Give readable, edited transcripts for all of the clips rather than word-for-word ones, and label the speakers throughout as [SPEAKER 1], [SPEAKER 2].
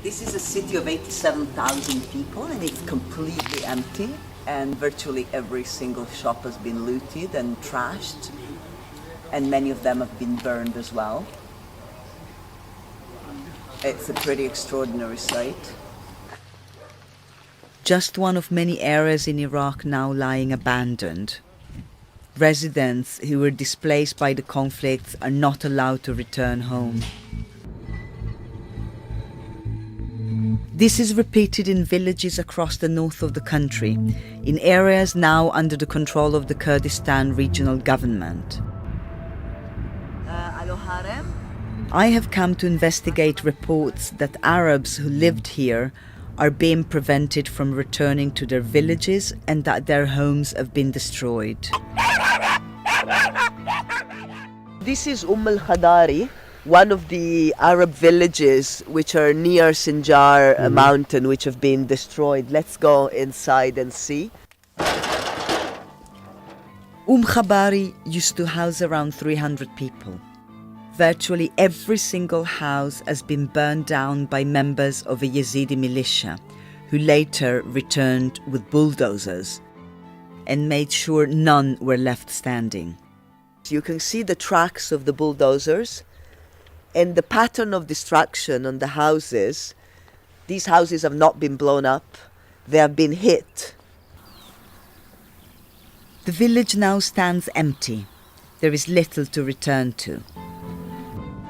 [SPEAKER 1] This is a city of 87,000 people and it's completely empty, and virtually every single shop has been looted and trashed, and many of them have been burned as well. It's a pretty extraordinary sight.
[SPEAKER 2] Just one of many areas in Iraq now lying abandoned. Residents who were displaced by the conflicts are not allowed to return home. This is repeated in villages across the north of the country, in areas now under the control of the Kurdistan Regional Government. I have come to investigate reports that Arabs who lived here are being prevented from returning to their villages and that their homes have been destroyed.
[SPEAKER 1] This is al-Khadari, one of the Arab villages which are near Sinjar mountain, which have been destroyed. Let's go inside and see.
[SPEAKER 2] Khabari used to house around 300 people. Virtually every single house has been burned down by members of a Yazidi militia, who later returned with bulldozers and made sure none were left standing.
[SPEAKER 1] You can see the tracks of the bulldozers and the pattern of destruction on the houses. These houses have not been blown up, they have been hit.
[SPEAKER 2] The village now stands empty. There is little to return to.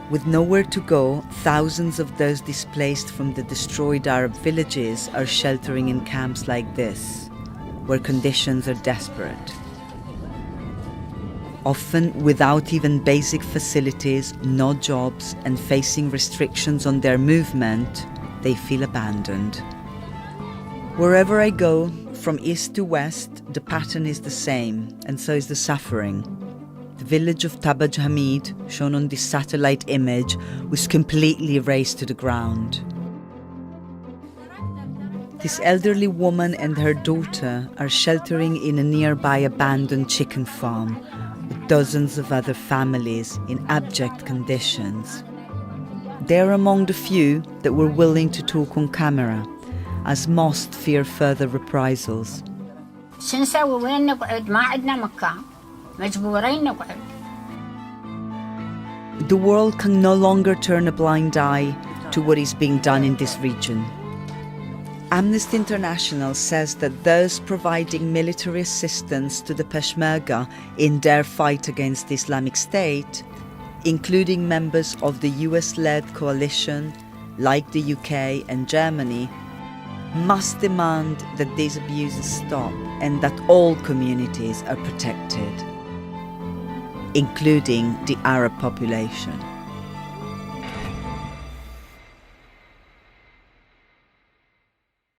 [SPEAKER 2] With nowhere to go, thousands of those displaced from the destroyed Arab villages are sheltering in camps like this, where conditions are desperate. Often without even basic facilities, no jobs, and facing restrictions on their movement, they feel abandoned. Wherever I go, from east to west, the pattern is the same, and so is the suffering. The village of Tabaj Hamid, shown on this satellite image, was completely razed to the ground. This elderly woman and her daughter are sheltering in a nearby abandoned chicken farm, with dozens of other families in abject conditions. They're among the few that were willing to talk on camera, as most fear further reprisals. The world can no longer turn a blind eye to what is being done in this region. Amnesty International says that those providing military assistance to the Peshmerga in their fight against the Islamic State, including members of the US-led coalition like the UK and Germany, must demand that these abuses stop and that all communities are protected, including the Arab population.